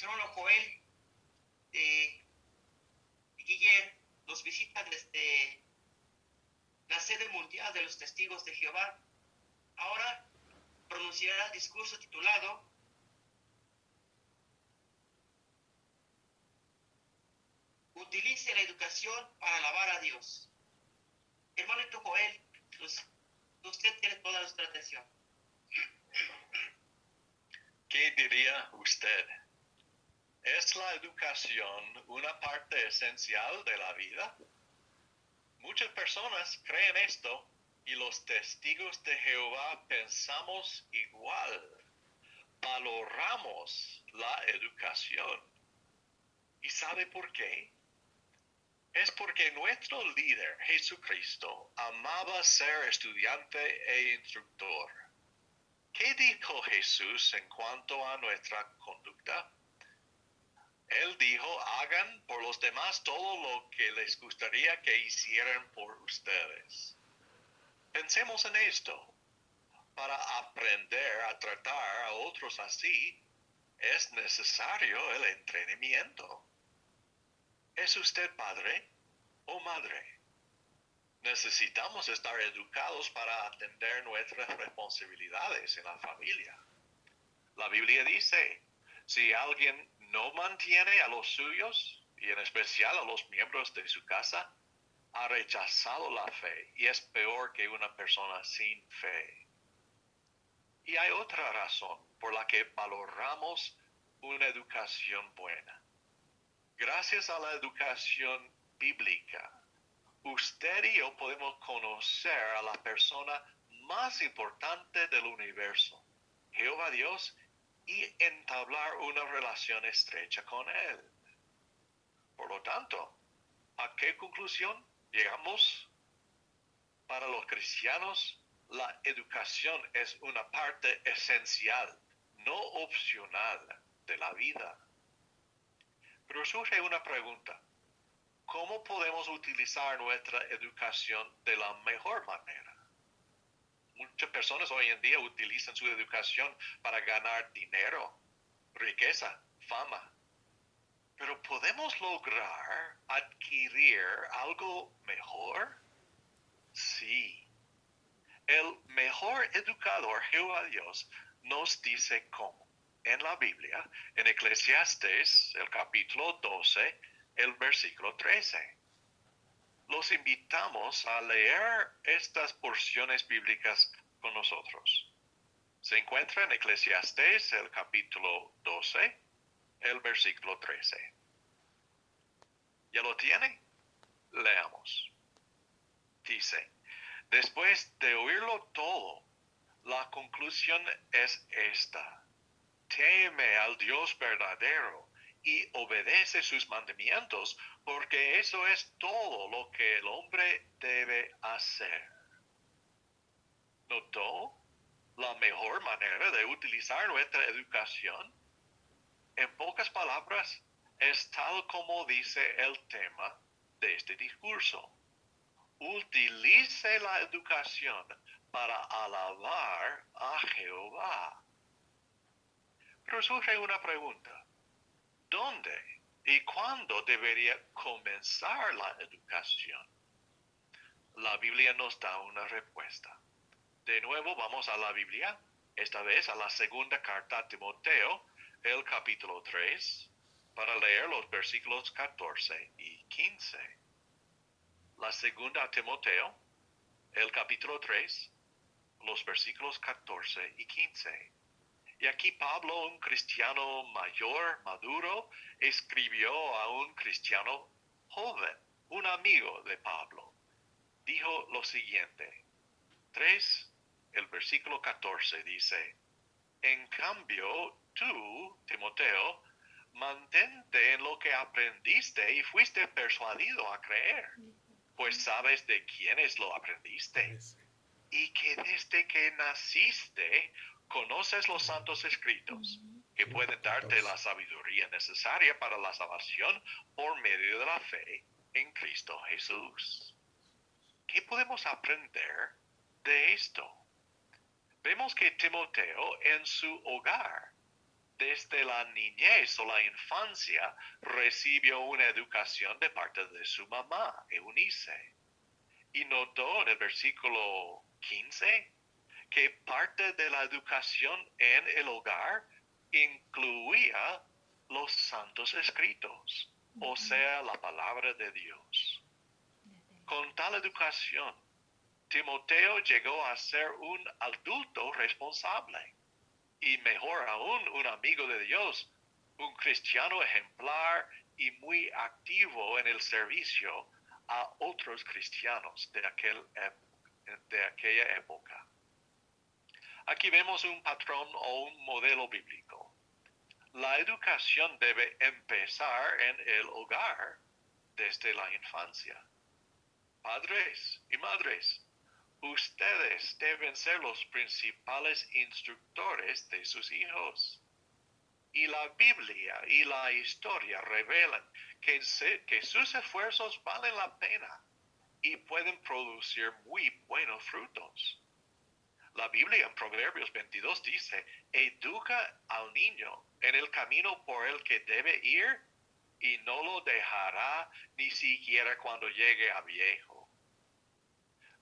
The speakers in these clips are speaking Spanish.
nuestro hermano Joel Guillermo nos visita desde la sede mundial de los testigos de Jehová. Ahora pronunciará el discurso titulado Utilice la educación para alabar a Dios. Hermanito Joel, usted tiene toda nuestra atención. ¿Qué diría usted? ¿Es la educación una parte esencial de la vida? Muchas personas creen esto y los testigos de Jehová pensamos igual. Valoramos la educación. ¿Y sabe por qué? Es porque nuestro líder, Jesucristo, amaba ser estudiante e instructor. ¿Qué dijo Jesús en cuanto a nuestra conducta? Él dijo, hagan por los demás todo lo que les gustaría que hicieran por ustedes. Pensemos en esto. Para aprender a tratar a otros así, es necesario el entrenamiento. ¿Es usted padre o madre? Necesitamos estar educados para atender nuestras responsabilidades en la familia. La Biblia dice, si alguien no mantiene a los suyos, y en especial a los miembros de su casa, ha rechazado la fe y es peor que una persona sin fe. Y hay otra razón por la que valoramos una educación buena. Gracias a la educación bíblica, usted y yo podemos conocer a la persona más importante del universo, Jehová Dios, y entablar una relación estrecha con Él. Por lo tanto, ¿a qué conclusión llegamos? Para los cristianos, la educación es una parte esencial, no opcional, de la vida. Pero surge una pregunta. ¿Cómo podemos utilizar nuestra educación de la mejor manera? Muchas personas hoy en día utilizan su educación para ganar dinero, riqueza, fama. Pero ¿podemos lograr adquirir algo mejor? Sí. El mejor educador, Jehová Dios, nos dice cómo. En la Biblia, en Eclesiastes, el capítulo 12, el versículo 13. Los invitamos a leer estas porciones bíblicas con nosotros. Se encuentra en Eclesiastes, el capítulo 12, el versículo 13. ¿Ya lo tiene? Leamos. Dice, después de oírlo todo, la conclusión es esta. Teme al Dios verdadero y obedece sus mandamientos, porque eso es todo lo que el hombre debe hacer. ¿Notó la mejor manera de utilizar nuestra educación? En pocas palabras, es tal como dice el tema de este discurso. Utilice la educación para alabar a Jehová. Pero surge una pregunta. ¿Dónde y cuándo debería comenzar la educación? La Biblia nos da una respuesta. De nuevo vamos a la Biblia, esta vez a la segunda carta a Timoteo, el capítulo 3, para leer los versículos 14 y 15. La segunda a Timoteo, el capítulo 3, los versículos 14 y 15. Y aquí Pablo, un cristiano mayor, maduro, escribió a un cristiano joven, un amigo de Pablo. Dijo lo siguiente, 3, el versículo 14 dice, en cambio tú, Timoteo, mantente en lo que aprendiste y fuiste persuadido a creer, pues sabes de quiénes lo aprendiste, y que desde que naciste conoces los santos escritos, que pueden darte la sabiduría necesaria para la salvación por medio de la fe en Cristo Jesús. ¿Qué podemos aprender de esto? Vemos que Timoteo en su hogar desde la niñez o la infancia recibió una educación de parte de su mamá, Eunice. Y notó en el versículo 15 que parte de la educación en el hogar incluía los santos escritos, o sea, la palabra de Dios. Con tal educación, Timoteo llegó a ser un adulto responsable y mejor aún un amigo de Dios, un cristiano ejemplar y muy activo en el servicio a otros cristianos de aquella época. Aquí vemos un patrón o un modelo bíblico. La educación debe empezar en el hogar desde la infancia. Padres y madres, ustedes deben ser los principales instructores de sus hijos. Y la Biblia y la historia revelan que sus esfuerzos valen la pena y pueden producir muy buenos frutos. La Biblia en Proverbios 22 dice, educa al niño en el camino por el que debe ir y no lo dejará ni siquiera cuando llegue a viejo.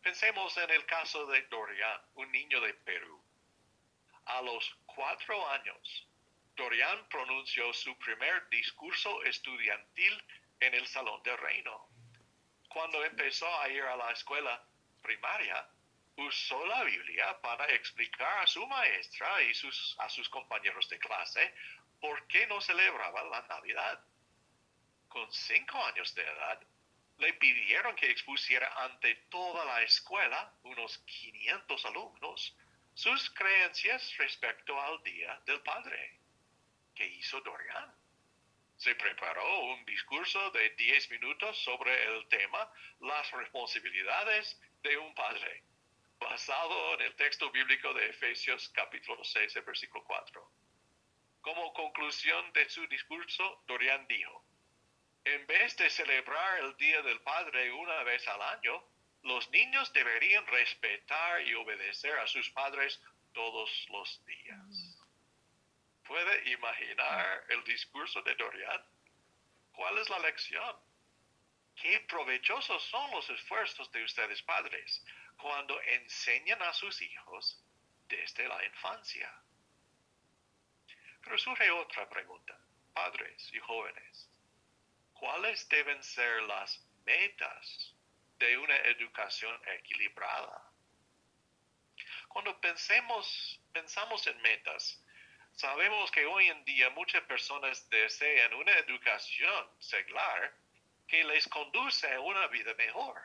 Pensemos en el caso de Dorian, un niño de Perú. A los 4 años, Dorian pronunció su primer discurso estudiantil en el Salón del Reino. Cuando empezó a ir a la escuela primaria, usó la Biblia para explicar a su maestra y a sus compañeros de clase por qué no celebraban la Navidad. Con 5 años de edad, le pidieron que expusiera ante toda la escuela, unos 500 alumnos, sus creencias respecto al Día del Padre. ¿Qué hizo Dorian? Se preparó un discurso de 10 minutos sobre el tema las responsabilidades de un padre, basado en el texto bíblico de Efesios capítulo 6, versículo 4. Como conclusión de su discurso, Dorian dijo, en vez de celebrar el Día del Padre una vez al año, los niños deberían respetar y obedecer a sus padres todos los días. ¿Puede imaginar el discurso de Dorian? ¿Cuál es la lección? Qué provechosos son los esfuerzos de ustedes padres cuando enseñan a sus hijos desde la infancia. Pero surge otra pregunta, padres y jóvenes. ¿Cuáles deben ser las metas de una educación equilibrada? Cuando pensamos en metas, sabemos que hoy en día muchas personas desean una educación seglar que les conduce a una vida mejor.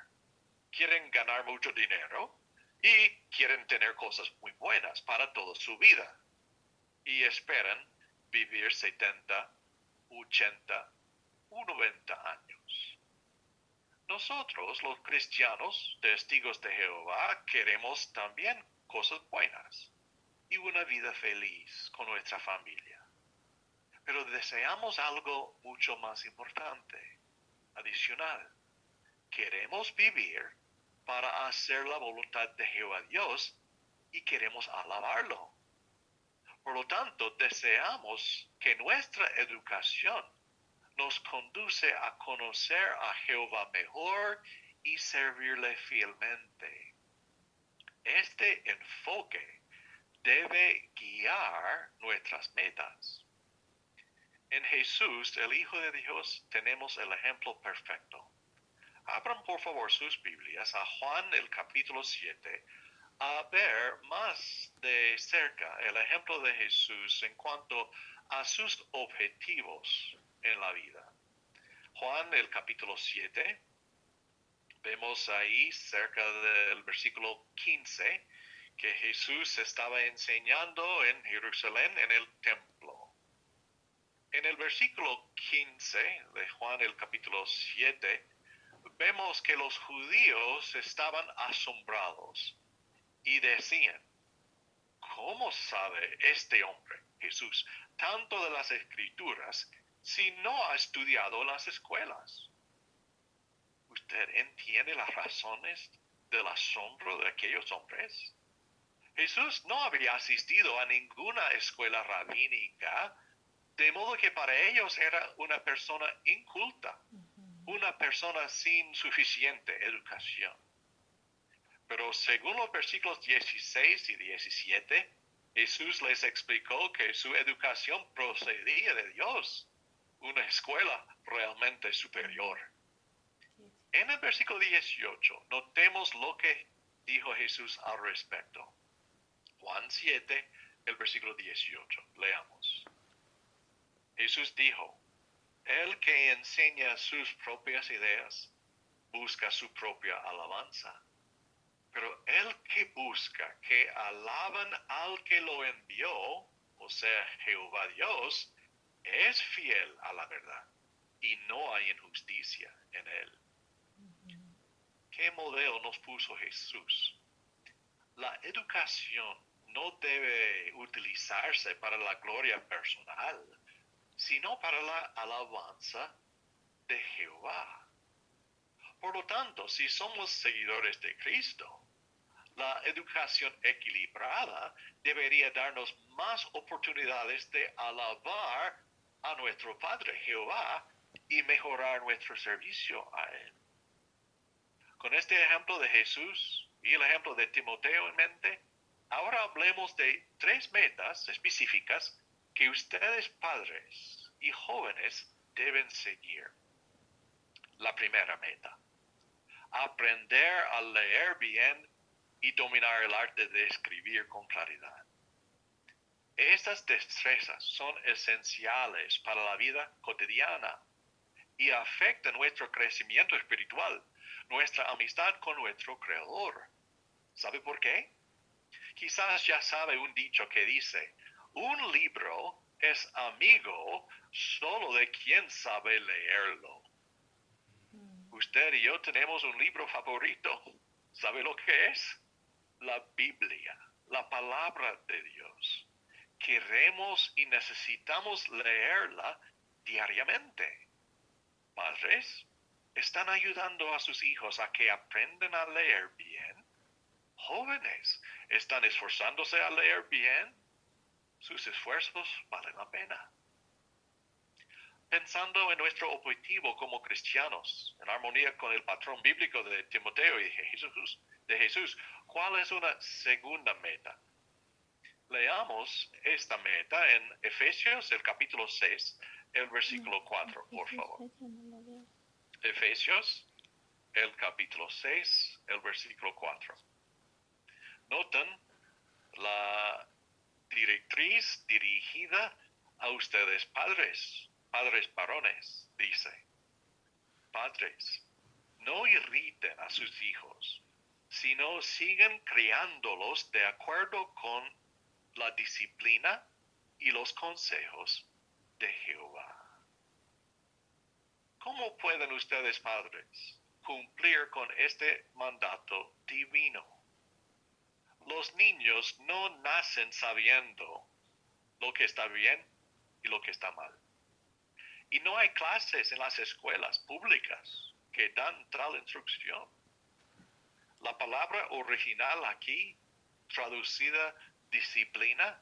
Quieren ganar mucho dinero y quieren tener cosas muy buenas para toda su vida. Y esperan vivir 70, 80 o 90 años. Nosotros, los cristianos, testigos de Jehová, queremos también cosas buenas y una vida feliz con nuestra familia. Pero deseamos algo mucho más importante, adicional. Queremos vivir para hacer la voluntad de Jehová Dios y queremos alabarlo. Por lo tanto, deseamos que nuestra educación nos conduce a conocer a Jehová mejor y servirle fielmente. Este enfoque debe guiar nuestras metas. En Jesús, el Hijo de Dios, tenemos el ejemplo perfecto. Abran por favor sus Biblias a Juan el capítulo 7 a ver más de cerca el ejemplo de Jesús en cuanto a sus objetivos en la vida. Juan el capítulo 7, vemos ahí cerca del versículo 15 que Jesús estaba enseñando en Jerusalén en el templo. En el versículo 15 de Juan el capítulo 7, vemos que los judíos estaban asombrados y decían, ¿cómo sabe este hombre, Jesús, tanto de las Escrituras si no ha estudiado en las escuelas? ¿Usted entiende las razones del asombro de aquellos hombres? Jesús no había asistido a ninguna escuela rabínica De modo que para ellos era una persona inculta, una persona sin suficiente educación. Pero según los versículos 16 y 17, Jesús les explicó que su educación procedía de Dios, una escuela realmente superior. En el versículo 18, notemos lo que dijo Jesús al respecto. Juan 7, el versículo 18. Leamos. Jesús dijo, el que enseña sus propias ideas busca su propia alabanza. Pero el que busca que alaban al que lo envió, o sea, Jehová Dios, es fiel a la verdad y no hay injusticia en él. ¿Qué modelo nos puso Jesús? La educación no debe utilizarse para la gloria personal, sino para la alabanza de Jehová. Por lo tanto, si somos seguidores de Cristo, la educación equilibrada debería darnos más oportunidades de alabar a nuestro Padre Jehová y mejorar nuestro servicio a Él. Con este ejemplo de Jesús y el ejemplo de Timoteo en mente, ahora hablemos de 3 metas específicas que ustedes padres y jóvenes deben seguir. La primera meta, aprender a leer bien y dominar el arte de escribir con claridad. Estas destrezas son esenciales para la vida cotidiana y afectan nuestro crecimiento espiritual, nuestra amistad con nuestro Creador. ¿Sabe por qué? Quizás ya sabe un dicho que dice, un libro es amigo solo de quien sabe leerlo. Usted y yo tenemos un libro favorito. ¿Sabe lo que es? La Biblia, la palabra de Dios. Queremos y necesitamos leerla diariamente. Padres, ¿están ayudando a sus hijos a que aprendan a leer bien? Jóvenes, ¿están esforzándose a leer bien? Sus esfuerzos valen la pena. Pensando en nuestro objetivo como cristianos, en armonía con el patrón bíblico de Timoteo y de Jesús, ¿cuál es una segunda meta? Leamos esta meta en Efesios, el capítulo 6, el versículo 4, por favor. Efesios, el capítulo 6, el versículo 4. Noten la directriz dirigida a ustedes padres varones, dice, padres, no irriten a sus hijos, sino sigan criándolos de acuerdo con la disciplina y los consejos de Jehová. ¿Cómo pueden ustedes, padres, cumplir con este mandato divino? Los niños no nacen sabiendo lo que está bien y lo que está mal. Y no hay clases en las escuelas públicas que dan tal instrucción. La palabra original aquí, traducida disciplina,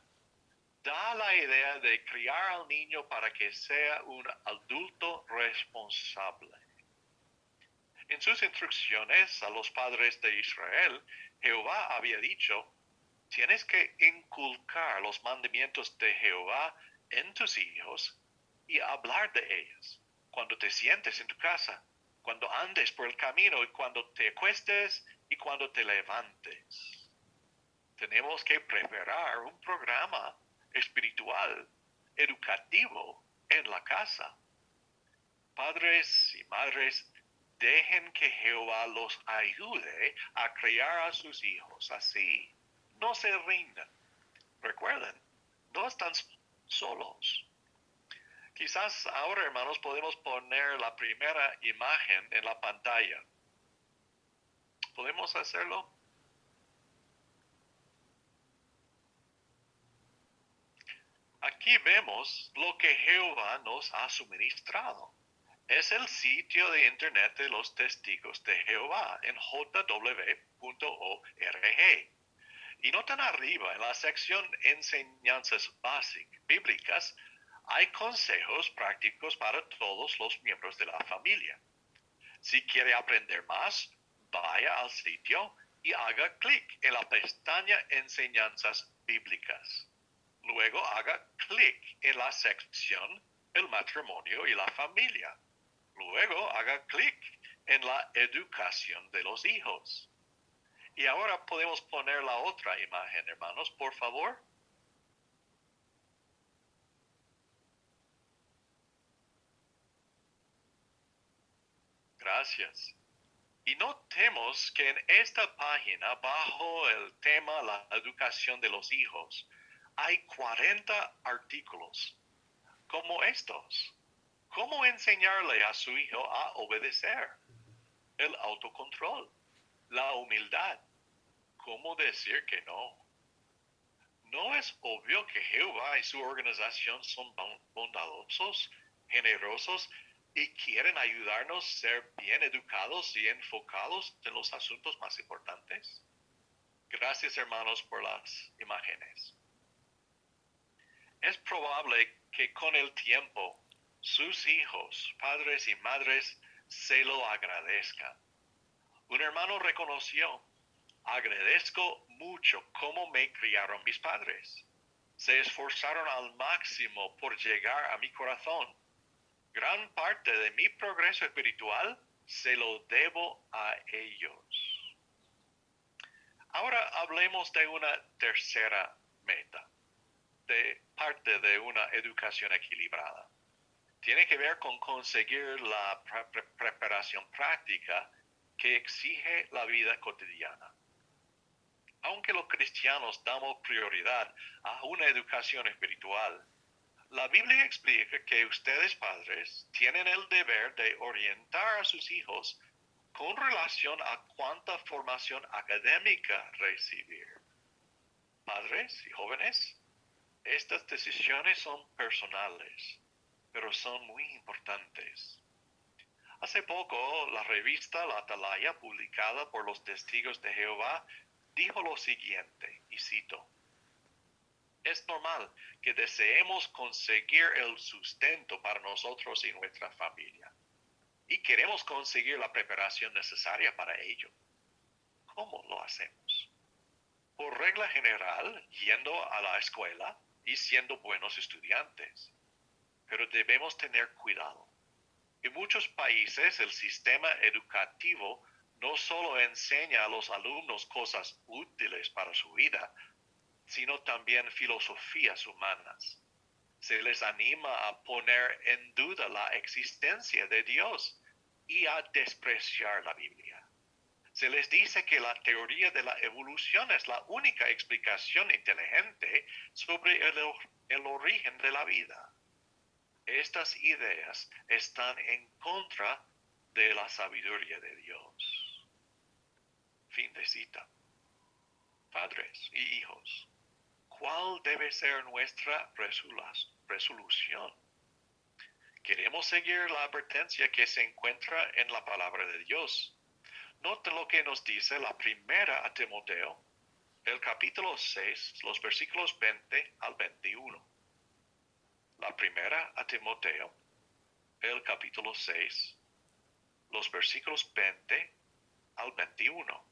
da la idea de criar al niño para que sea un adulto responsable. En sus instrucciones a los padres de Israel, Jehová había dicho, tienes que inculcar los mandamientos de Jehová en tus hijos y hablar de ellos cuando te sientes en tu casa, cuando andes por el camino y cuando te acuestes y cuando te levantes. Tenemos que preparar un programa espiritual, educativo en la casa. Padres y madres, dejen que Jehová los ayude a criar a sus hijos así. No se rindan. Recuerden, no están solos. Quizás ahora, hermanos, podemos poner la primera imagen en la pantalla. ¿Podemos hacerlo? Aquí vemos lo que Jehová nos ha suministrado. Es el sitio de internet de los testigos de Jehová en jw.org. Y notan arriba en la sección enseñanzas bíblicas, Hay consejos prácticos para todos los miembros de la familia. Si quiere aprender más, vaya al sitio y haga clic en la pestaña Enseñanzas Bíblicas. Luego haga clic en la sección El matrimonio y la familia. Luego haga clic en la educación de los hijos. Y ahora podemos poner la otra imagen, hermanos, por favor. Gracias. Y notemos que en esta página, bajo el tema la educación de los hijos, hay 40 artículos como estos. ¿Cómo enseñarle a su hijo a obedecer? El autocontrol, la humildad. ¿Cómo decir que no? ¿No es obvio que Jehová y su organización son bondadosos, generosos y quieren ayudarnos a ser bien educados y enfocados en los asuntos más importantes? Gracias, hermanos, por las imágenes. Es probable que con el tiempo sus hijos, padres y madres, se lo agradezcan. Un hermano reconoció: agradezco mucho cómo me criaron mis padres. Se esforzaron al máximo por llegar a mi corazón. Gran parte de mi progreso espiritual se lo debo a ellos. Ahora hablemos de una tercera meta, de parte de una educación equilibrada. Tiene que ver con conseguir la preparación práctica que exige la vida cotidiana. Aunque los cristianos damos prioridad a una educación espiritual, la Biblia explica que ustedes, padres, tienen el deber de orientar a sus hijos con relación a cuánta formación académica recibir. Padres y jóvenes, estas decisiones son personales, pero son muy importantes. Hace poco, la revista La Atalaya, publicada por los Testigos de Jehová, dijo lo siguiente, y cito: es normal que deseemos conseguir el sustento para nosotros y nuestra familia, y queremos conseguir la preparación necesaria para ello. ¿Cómo lo hacemos? Por regla general, yendo a la escuela y siendo buenos estudiantes. Pero debemos tener cuidado. En muchos países el sistema educativo no solo enseña a los alumnos cosas útiles para su vida, sino también filosofías humanas. Se les anima a poner en duda la existencia de Dios y a despreciar la Biblia. Se les dice que la teoría de la evolución es la única explicación inteligente sobre el origen de la vida. Estas ideas están en contra de la sabiduría de Dios. Fin de cita. Padres y hijos, ¿cuál debe ser nuestra resolución? Queremos seguir la advertencia que se encuentra en la palabra de Dios. Note lo que nos dice la primera a Timoteo, el capítulo 6, los versículos 20 al 21. La primera a Timoteo, el capítulo 6, los versículos 20 al 21.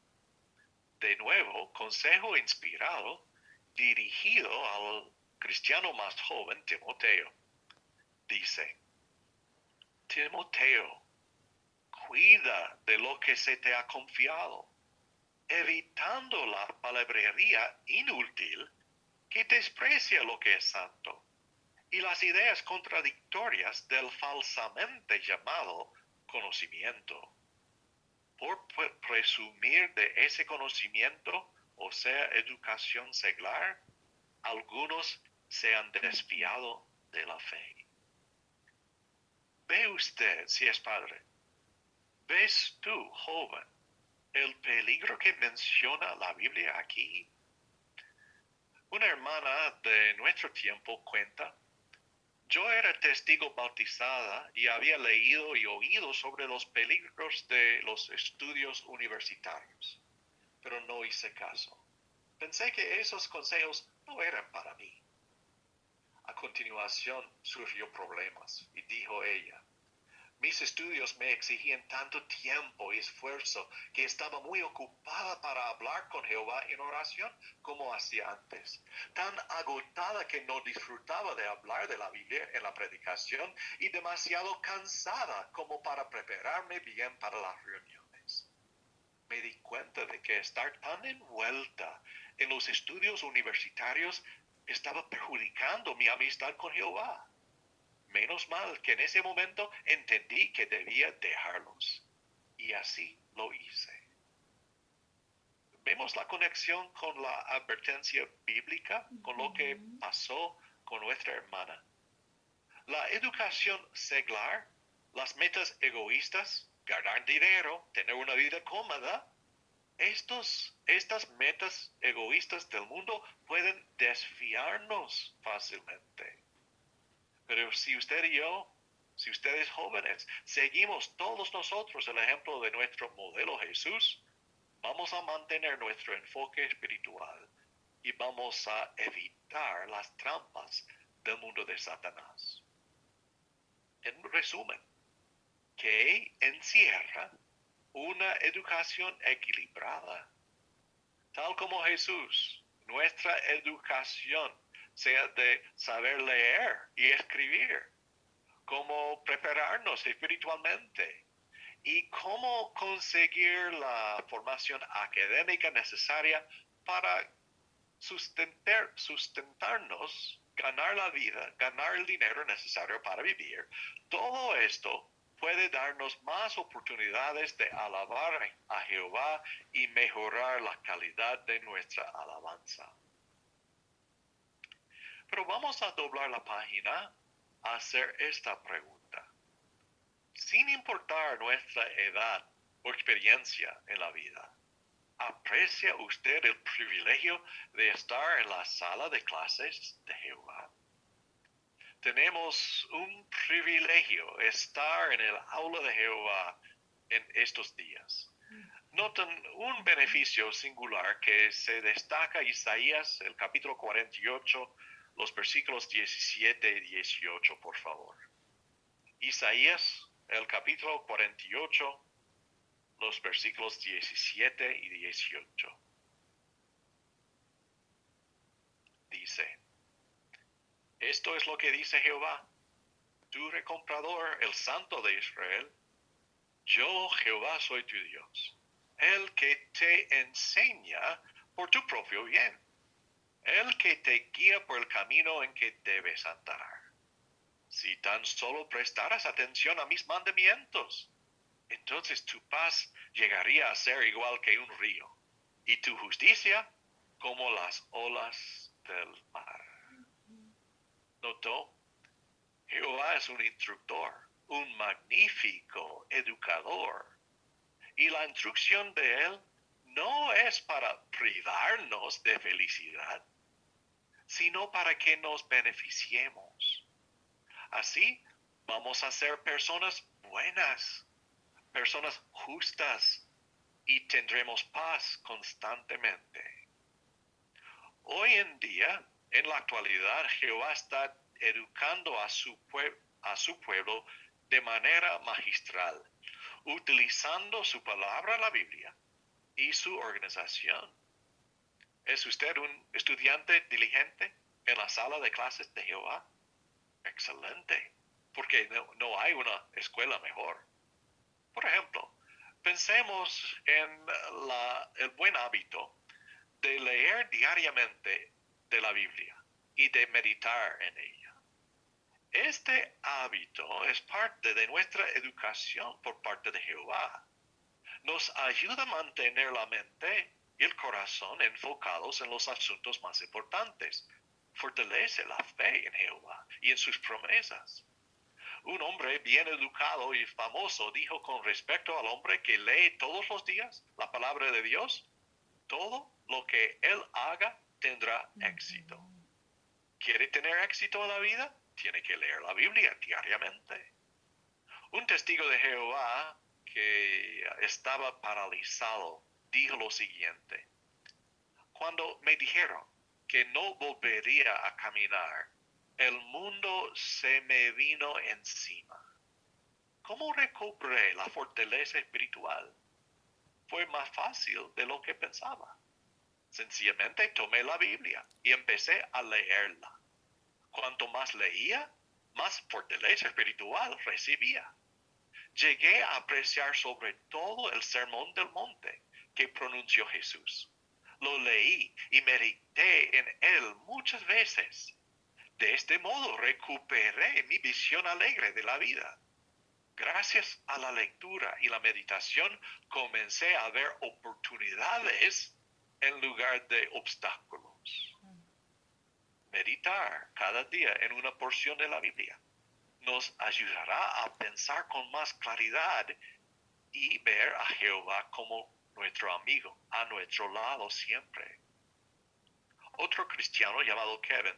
De nuevo, consejo inspirado dirigido al cristiano más joven, Timoteo. Dice: Timoteo, cuida de lo que se te ha confiado, evitando la palabrería inútil que desprecia lo que es santo, y las ideas contradictorias del falsamente llamado conocimiento. Por presumir de ese conocimiento, o sea, educación seglar, algunos se han desviado de la fe. ¿Ve usted, si es padre? ¿Ves tú, joven, el peligro que menciona la Biblia aquí? Una hermana de nuestro tiempo cuenta: yo era testigo bautizada y había leído y oído sobre los peligros de los estudios universitarios, pero no hice caso. Pensé que esos consejos no eran para mí. A continuación surgió problemas y dijo ella, mis estudios me exigían tanto tiempo y esfuerzo que estaba muy ocupada para hablar con Jehová en oración como hacía antes. Tan agotada que no disfrutaba de hablar de la Biblia en la predicación y demasiado cansada como para prepararme bien para las reuniones. Me di cuenta de que estar tan envuelta en los estudios universitarios estaba perjudicando mi amistad con Jehová. Menos mal que en ese momento entendí que debía dejarlos. Y así lo hice. Vemos la conexión con la advertencia bíblica, con lo que pasó con nuestra hermana. La educación seglar, las metas egoístas, ganar dinero, tener una vida cómoda, estas metas egoístas del mundo pueden desviarnos fácilmente. Pero si usted y yo, si ustedes jóvenes, seguimos todos nosotros el ejemplo de nuestro modelo Jesús, vamos a mantener nuestro enfoque espiritual y vamos a evitar las trampas del mundo de Satanás. En resumen, ¿qué encierra una educación equilibrada? Tal como Jesús, nuestra educación sea de saber leer y escribir, cómo prepararnos espiritualmente y cómo conseguir la formación académica necesaria para sustentarnos, ganar la vida, ganar el dinero necesario para vivir. Todo esto puede darnos más oportunidades de alabar a Jehová y mejorar la calidad de nuestra alabanza. Pero vamos a doblar la página a hacer esta pregunta. Sin importar nuestra edad o experiencia en la vida, ¿aprecia usted el privilegio de estar en la sala de clases de Jehová? Tenemos un privilegio estar en el aula de Jehová en estos días. Notan un beneficio singular que se destaca Isaías, el capítulo 48, los versículos 17 y 18, por favor. Isaías, el capítulo 48, los versículos 17 y 18. Dice, esto es lo que dice Jehová, tu recomprador, el Santo de Israel. Yo, Jehová, soy tu Dios, el que te enseña por tu propio bien, el que te guía por el camino en que debes andar. Si tan solo prestaras atención a mis mandamientos, entonces tu paz llegaría a ser igual que un río, y tu justicia como las olas del mar. ¿Notó? Jehová es un instructor, un magnífico educador, y la instrucción de él no es para privarnos de felicidad, sino para que nos beneficiemos. Así vamos a ser personas buenas, personas justas, y tendremos paz constantemente. Hoy en día, en la actualidad, Jehová está educando a su pueblo de manera magistral, utilizando su palabra, la Biblia, y su organización. ¿Es usted un estudiante diligente en la sala de clases de Jehová? Excelente, porque no hay una escuela mejor. Por ejemplo, pensemos en el buen hábito de leer diariamente de la Biblia y de meditar en ella. Este hábito es parte de nuestra educación por parte de Jehová. Nos ayuda a mantener la mente y el corazón enfocados en los asuntos más importantes. Fortalece la fe en Jehová y en sus promesas. Un hombre bien educado y famoso dijo con respecto al hombre que lee todos los días la palabra de Dios, todo lo que él haga tendrá éxito. ¿Quiere tener éxito en la vida? Tiene que leer la Biblia diariamente. Un testigo de Jehová que estaba paralizado dijo lo siguiente: cuando me dijeron que no volvería a caminar, el mundo se me vino encima. ¿Cómo recobré la fortaleza espiritual? Fue más fácil de lo que pensaba. Sencillamente tomé la Biblia y empecé a leerla. Cuanto más leía, más fortaleza espiritual recibía. Llegué a apreciar sobre todo el Sermón del Monte que pronunció Jesús. Lo leí y medité en él muchas veces. De este modo recuperé mi visión alegre de la vida. Gracias a la lectura y la meditación comencé a ver oportunidades en lugar de obstáculos. Meditar cada día en una porción de la Biblia nos ayudará a pensar con más claridad y ver a Jehová como nuestro amigo, a nuestro lado siempre. Otro cristiano llamado Kevin,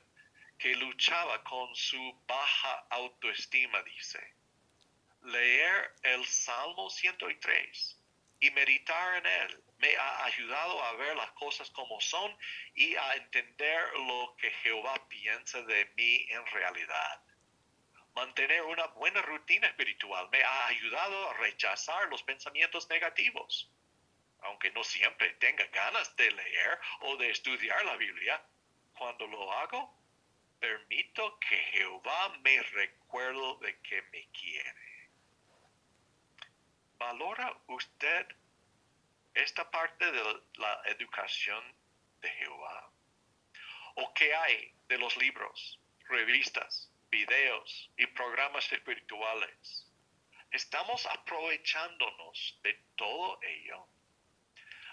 que luchaba con su baja autoestima, dice: leer el Salmo 103 y meditar en él me ha ayudado a ver las cosas como son y a entender lo que Jehová piensa de mí en realidad. Mantener una buena rutina espiritual me ha ayudado a rechazar los pensamientos negativos. Aunque no siempre tenga ganas de leer o de estudiar la Biblia, cuando lo hago, permito que Jehová me recuerde de que me quiere. ¿Valora usted esta parte de la educación de Jehová? ¿O qué hay de los libros, revistas, videos y programas espirituales? ¿Estamos aprovechándonos de todo ello?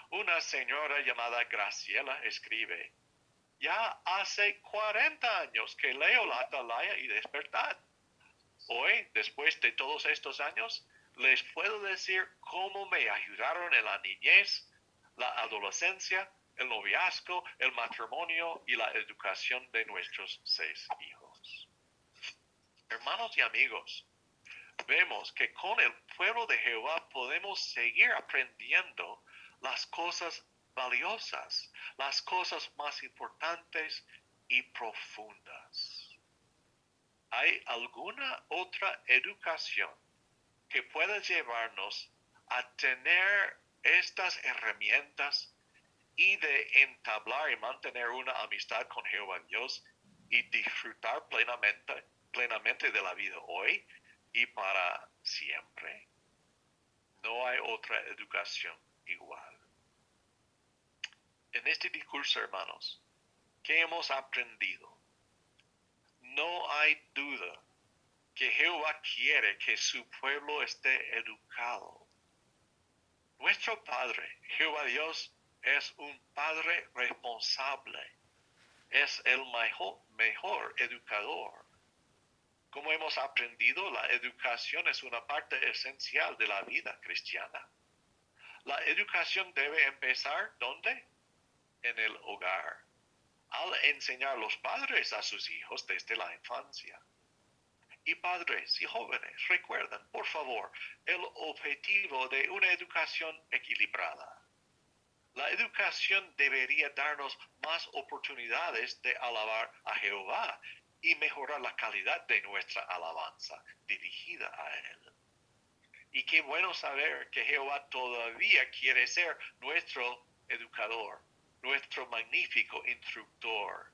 Una señora llamada Graciela escribe: ya hace 40 años que leo la Atalaya y Despertar. Hoy, después de todos estos años, les puedo decir cómo me ayudaron en la niñez, la adolescencia, el noviazgo, el matrimonio y la educación de nuestros 6 hijos. Hermanos y amigos, vemos que con el pueblo de Jehová podemos seguir aprendiendo las cosas valiosas, las cosas más importantes y profundas. ¿Hay alguna otra educación que pueda llevarnos a tener estas herramientas y de entablar y mantener una amistad con Jehová Dios y disfrutar plenamente de la vida hoy y para siempre? No hay otra educación igual. En este discurso, hermanos, ¿qué hemos aprendido? No hay duda que Jehová quiere que su pueblo esté educado. Nuestro Padre, Jehová Dios, es un Padre responsable. Es el mejor educador. Como hemos aprendido, la educación es una parte esencial de la vida cristiana. La educación debe empezar, ¿dónde? En el hogar, al enseñar los padres a sus hijos desde la infancia. Y padres y jóvenes, recuerden, por favor, el objetivo de una educación equilibrada. La educación debería darnos más oportunidades de alabar a Jehová y mejorar la calidad de nuestra alabanza dirigida a Él. Y qué bueno saber que Jehová todavía quiere ser nuestro educador, nuestro magnífico instructor.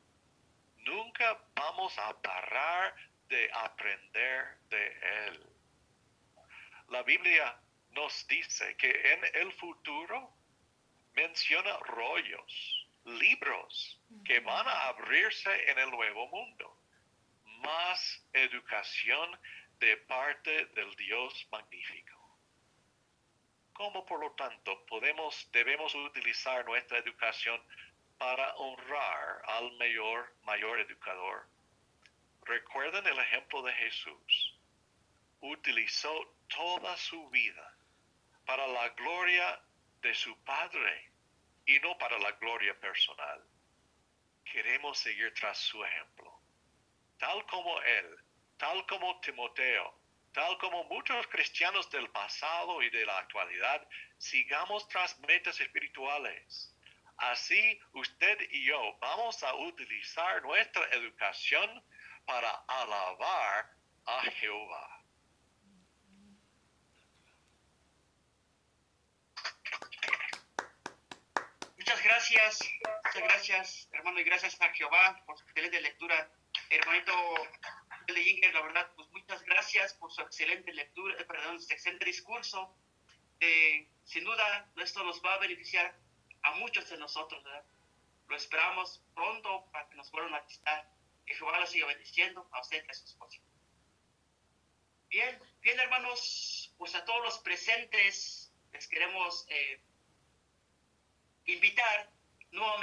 Nunca vamos a parar de aprender de Él. La Biblia nos dice que en el futuro menciona rollos, libros que van a abrirse en el nuevo mundo. Más educación de parte del Dios magnífico. ¿Cómo, por lo tanto, debemos utilizar nuestra educación para honrar al mayor educador? Recuerden el ejemplo de Jesús. Utilizó toda su vida para la gloria de su Padre y no para la gloria personal. Queremos seguir tras su ejemplo. Tal como él, tal como Timoteo, tal como muchos cristianos del pasado y de la actualidad, sigamos tras metas espirituales. Así usted y yo vamos a utilizar nuestra educación para alabar a Jehová. Muchas gracias, hermano, y gracias a Jehová por su excelente lectura. Hermanito de Inger, la verdad, pues muchas gracias por su excelente lectura, su excelente discurso. Sin duda, esto nos va a beneficiar a muchos de nosotros, ¿verdad? Lo esperamos pronto para que nos vuelvan a visitar. Que Jehová los siga bendiciendo a usted y a su esposa. Bien, hermanos, pues a todos los presentes les queremos invitar nuevamente